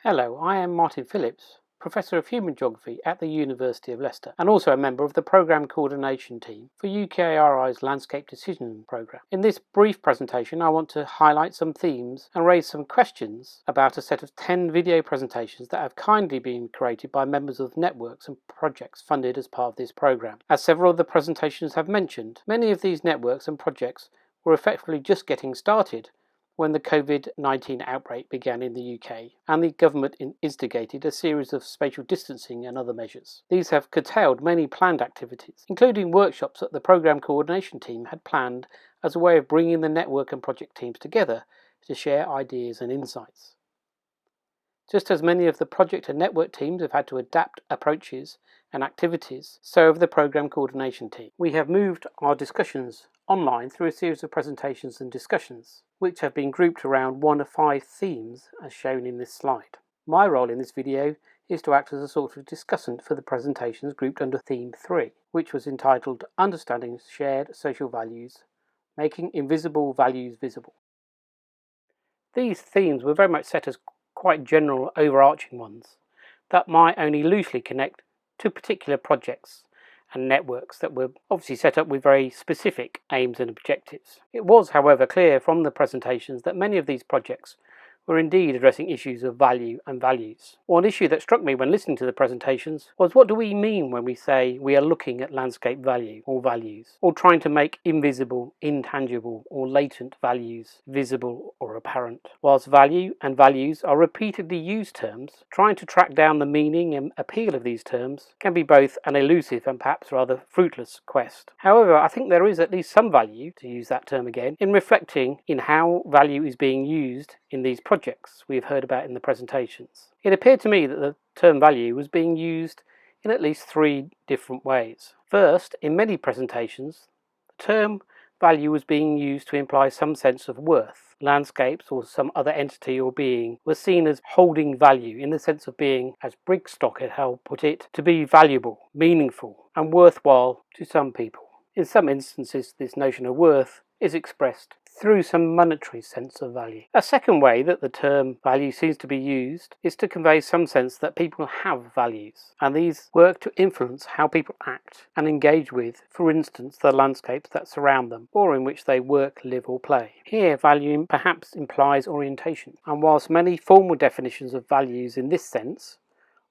Hello, I am Martin Phillips, Professor of Human Geography at the University of Leicester and also a member of the Programme Coordination Team for UKRI's Landscape Decision Programme. In this brief presentation I want to highlight some themes and raise some questions about a set of 10 video presentations that have kindly been created by members of networks and projects funded as part of this programme. As several of the presentations have mentioned, many of these networks and projects were effectively just getting started when the COVID-19 outbreak began in the UK and the government instigated a series of spatial distancing and other measures. These have curtailed many planned activities, including workshops that the Programme Coordination Team had planned as a way of bringing the network and project teams together to share ideas and insights. Just as many of the project and network teams have had to adapt approaches and activities, so have the Programme Coordination Team. We have moved our discussions online through a series of presentations and discussions, which have been grouped around one of 5 themes as shown in this slide. My role in this video is to act as a sort of discussant for the presentations grouped under theme 3, which was entitled Understanding Shared Social Values, Making Invisible Values Visible. These themes were very much set as quite general overarching ones that might only loosely connect to particular projects and networks that were obviously set up with very specific aims and objectives. It was, however, clear from the presentations that many of these projects were indeed addressing issues of value and values. One issue that struck me when listening to the presentations was, what do we mean when we say we are looking at landscape value or values, or trying to make invisible, intangible or latent values visible or apparent? Whilst value and values are repeatedly used terms, trying to track down the meaning and appeal of these terms can be both an elusive and perhaps rather fruitless quest. However, I think there is at least some value, to use that term again, in reflecting in how value is being used in these projects we've heard about in the presentations. It appeared to me that the term value was being used in at least 3 different ways. First, in many presentations, the term value was being used to imply some sense of worth. Landscapes or some other entity or being was seen as holding value in the sense of being, as Brigstock had put it, to be valuable, meaningful and worthwhile to some people. In some instances, this notion of worth is expressed through some monetary sense of value. A second way that the term value seems to be used is to convey some sense that people have values, and these work to influence how people act and engage with, for instance, the landscapes that surround them, or in which they work, live or play. Here, value perhaps implies orientation, and whilst many formal definitions of values in this sense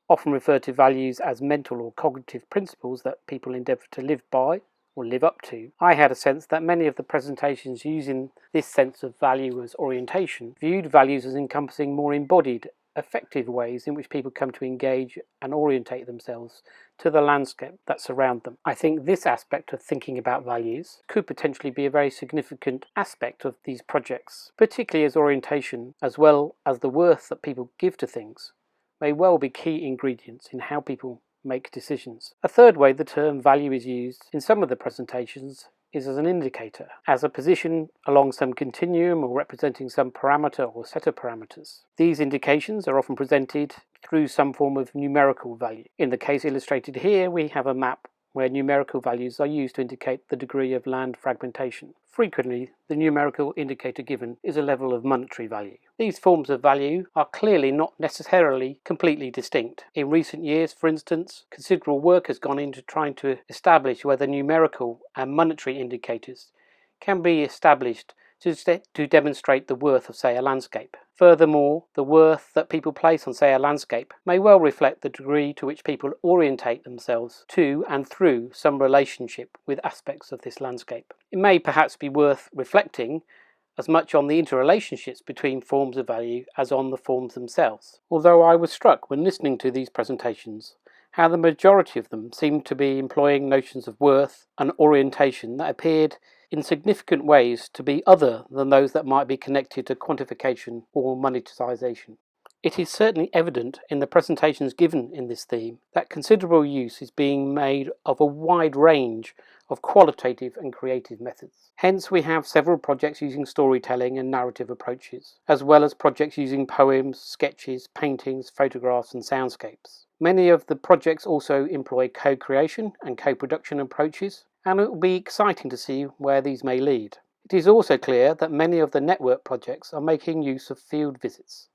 often refer to values as mental or cognitive principles that people endeavour to live by or live up to, I had a sense that many of the presentations using this sense of value as orientation viewed values as encompassing more embodied, effective ways in which people come to engage and orientate themselves to the landscape that surround them. I think this aspect of thinking about values could potentially be a very significant aspect of these projects, particularly as orientation, as well as the worth that people give to things, may well be key ingredients in how people make decisions. A third way the term value is used in some of the presentations is as an indicator, as a position along some continuum or representing some parameter or set of parameters. These indications are often presented through some form of numerical value. In the case illustrated here, we have a map where numerical values are used to indicate the degree of land fragmentation. Frequently, the numerical indicator given is a level of monetary value. These forms of value are clearly not necessarily completely distinct. In recent years, for instance, considerable work has gone into trying to establish whether numerical and monetary indicators can be established to demonstrate the worth of, say, a landscape. Furthermore, the worth that people place on, say, a landscape may well reflect the degree to which people orientate themselves to and through some relationship with aspects of this landscape. It may perhaps be worth reflecting as much on the interrelationships between forms of value as on the forms themselves. Although I was struck when listening to these presentations how the majority of them seemed to be employing notions of worth and orientation that appeared in significant ways to be other than those that might be connected to quantification or monetization. It is certainly evident in the presentations given in this theme that considerable use is being made of a wide range of qualitative and creative methods. Hence, we have several projects using storytelling and narrative approaches, as well as projects using poems, sketches, paintings, photographs and soundscapes. Many of the projects also employ co-creation and co-production approaches, and it will be exciting to see where these may lead. It is also clear that many of the network projects are making use of field visits,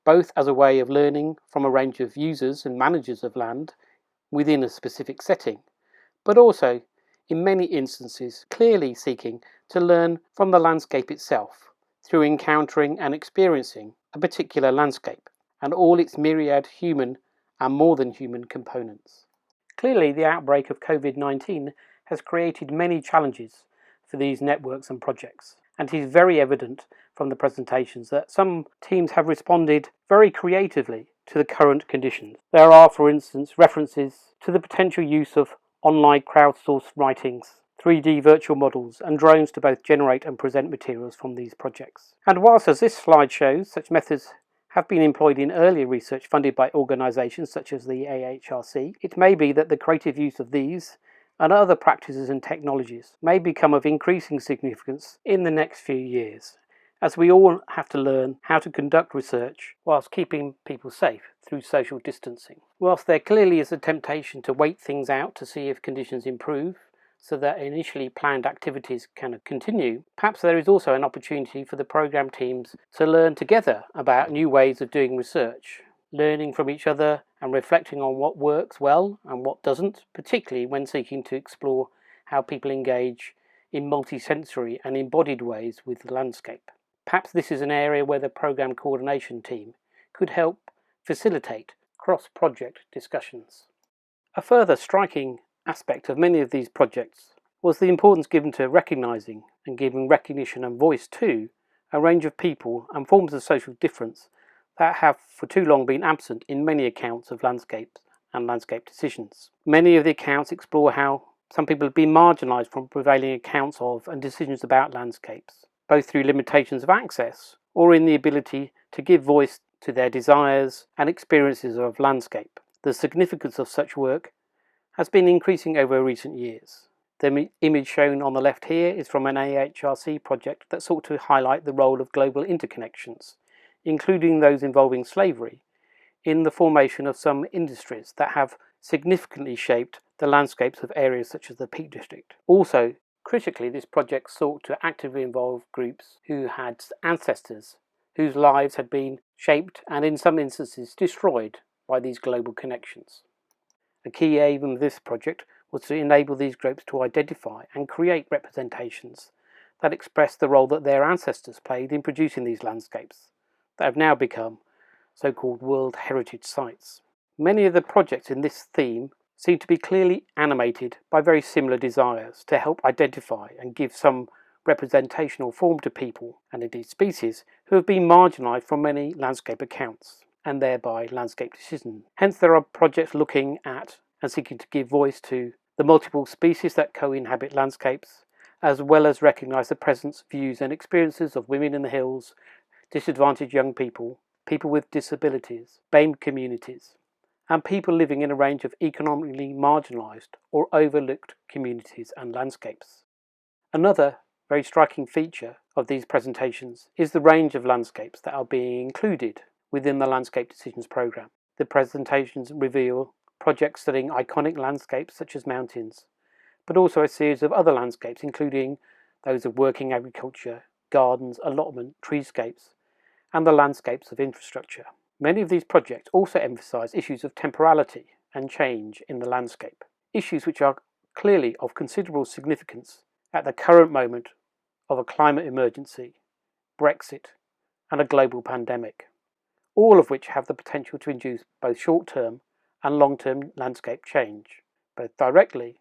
both as a way of learning from a range of users and managers of land within a specific setting, but also, in many instances, clearly seeking to learn from the landscape itself through encountering and experiencing a particular landscape and all its myriad human and more than human components. Clearly, the outbreak of COVID-19 has created many challenges for these networks and projects, and it is very evident from the presentations that some teams have responded very creatively to the current conditions. There are, for instance, references to the potential use of online crowdsourced writings, 3D virtual models, and drones to both generate and present materials from these projects. And whilst, as this slide shows, such methods have been employed in earlier research funded by organisations such as the AHRC, it may be that the creative use of these and other practices and technologies may become of increasing significance in the next few years, as we all have to learn how to conduct research whilst keeping people safe through social distancing. Whilst there clearly is a temptation to wait things out to see if conditions improve, so that initially planned activities can continue, perhaps there is also an opportunity for the programme teams to learn together about new ways of doing research, learning from each other and reflecting on what works well and what doesn't, particularly when seeking to explore how people engage in multisensory and embodied ways with the landscape. Perhaps this is an area where the programme coordination team could help facilitate cross-project discussions. A further striking aspect of many of these projects was the importance given to recognising and giving recognition and voice to a range of people and forms of social difference that have for too long been absent in many accounts of landscapes and landscape decisions. Many of the accounts explore how some people have been marginalised from prevailing accounts of and decisions about landscapes, both through limitations of access or in the ability to give voice to their desires and experiences of landscape. The significance of such work has been increasing over recent years. The image shown on the left here is from an AHRC project that sought to highlight the role of global interconnections, including those involving slavery, in the formation of some industries that have significantly shaped the landscapes of areas such as the Peak District. Also, critically, this project sought to actively involve groups who had ancestors whose lives had been shaped and in some instances destroyed by these global connections. A key aim of this project was to enable these groups to identify and create representations that express the role that their ancestors played in producing these landscapes that have now become so-called World Heritage Sites. Many of the projects in this theme seem to be clearly animated by very similar desires to help identify and give some representational form to people and indeed species who have been marginalised from many landscape accounts and thereby landscape decisions. Hence there are projects looking at and seeking to give voice to the multiple species that co-inhabit landscapes, as well as recognise the presence, views and experiences of women in the hills, disadvantaged young people, people with disabilities, BAME communities, and people living in a range of economically marginalised or overlooked communities and landscapes. Another very striking feature of these presentations is the range of landscapes that are being included within the Landscape Decisions programme. The presentations reveal projects studying iconic landscapes such as mountains, but also a series of other landscapes including those of working agriculture, gardens, allotment, treescapes, and the landscapes of infrastructure. Many of these projects also emphasise issues of temporality and change in the landscape, issues which are clearly of considerable significance at the current moment of a climate emergency, Brexit, and a global pandemic, all of which have the potential to induce both short-term and long-term landscape change, both directly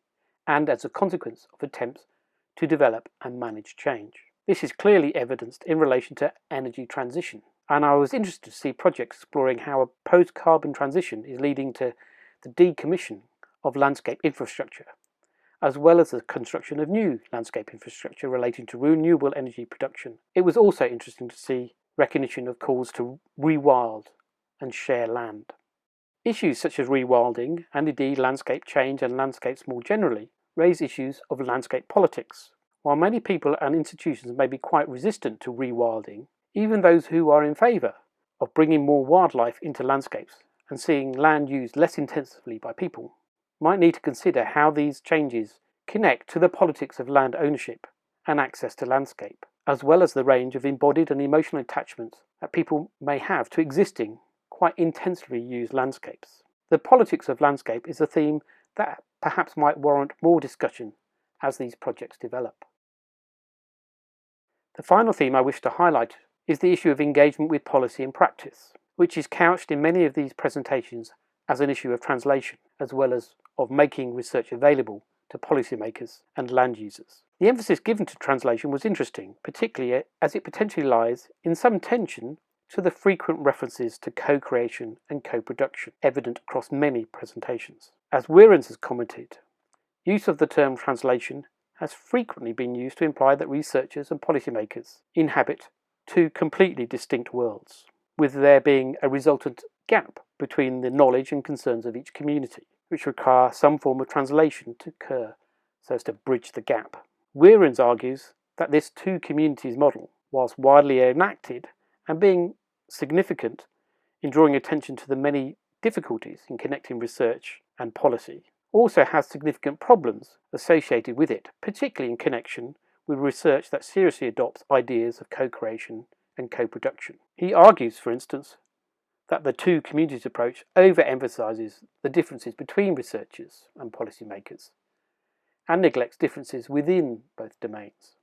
and as a consequence of attempts to develop and manage change. This is clearly evidenced in relation to energy transition, and I was interested to see projects exploring how a post-carbon transition is leading to the decommission of landscape infrastructure, as well as the construction of new landscape infrastructure relating to renewable energy production. It was also interesting to see recognition of calls to rewild and share land. Issues such as rewilding and indeed landscape change and landscapes more generally raise issues of landscape politics. While many people and institutions may be quite resistant to rewilding, even those who are in favour of bringing more wildlife into landscapes and seeing land used less intensively by people might need to consider how these changes connect to the politics of land ownership and access to landscape, as well as the range of embodied and emotional attachments that people may have to existing, quite intensively used landscapes. The politics of landscape is a theme that perhaps might warrant more discussion as these projects develop. The final theme I wish to highlight is the issue of engagement with policy and practice, which is couched in many of these presentations as an issue of translation, as well as of making research available to policymakers and land users. The emphasis given to translation was interesting, particularly as it potentially lies in some tension to the frequent references to co-creation and co-production, evident across many presentations. As Weerens has commented, use of the term translation has frequently been used to imply that researchers and policymakers inhabit two completely distinct worlds, with there being a resultant gap between the knowledge and concerns of each community, which require some form of translation to occur so as to bridge the gap. Weerens argues that this two communities model, whilst widely enacted and being significant in drawing attention to the many difficulties in connecting research and policy, also has significant problems associated with it, particularly in connection with research that seriously adopts ideas of co-creation and co-production. He argues, for instance, that the two communities approach overemphasizes the differences between researchers and policymakers and neglects differences within both domains.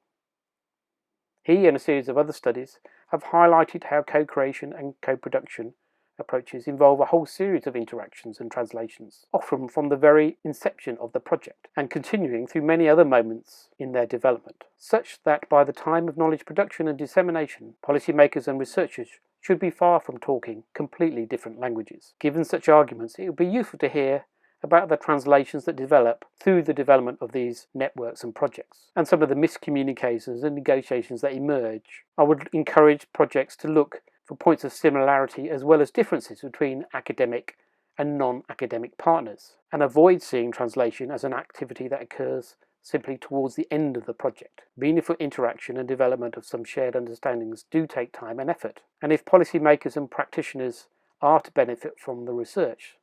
He and a series of other studies have highlighted how co-creation and co-production approaches involve a whole series of interactions and translations, often from the very inception of the project and continuing through many other moments in their development, such that by the time of knowledge production and dissemination, policymakers and researchers should be far from talking completely different languages. Given such arguments, it would be useful to hear about the translations that develop through the development of these networks and projects, and some of the miscommunications and negotiations that emerge. I would encourage projects to look for points of similarity as well as differences between academic and non-academic partners, and avoid seeing translation as an activity that occurs simply towards the end of the project. Meaningful interaction and development of some shared understandings do take time and effort, and if policymakers and practitioners are to benefit from the research,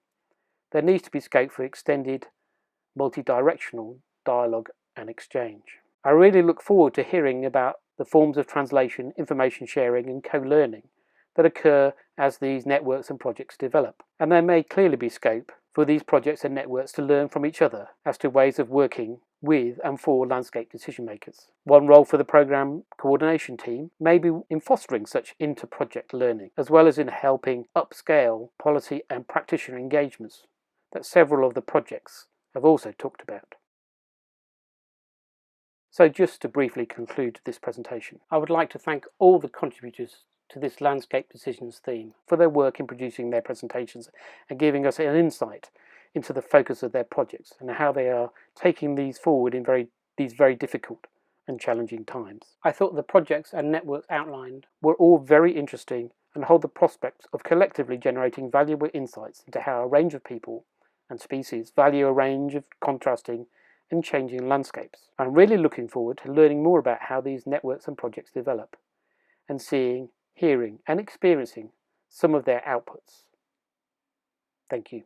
there needs to be scope for extended, multi-directional dialogue and exchange. I really look forward to hearing about the forms of translation, information sharing and co-learning that occur as these networks and projects develop. And there may clearly be scope for these projects and networks to learn from each other as to ways of working with and for landscape decision makers. One role for the programme coordination team may be in fostering such inter-project learning, as well as in helping upscale policy and practitioner engagements that several of the projects have also talked about. So just to briefly conclude this presentation, I would like to thank all the contributors to this landscape decisions theme for their work in producing their presentations and giving us an insight into the focus of their projects and how they are taking these forward in these very difficult and challenging times. I thought the projects and networks outlined were all very interesting and hold the prospect of collectively generating valuable insights into how a range of people and species value a range of contrasting and changing landscapes. I'm really looking forward to learning more about how these networks and projects develop and seeing, hearing and experiencing some of their outputs. Thank you.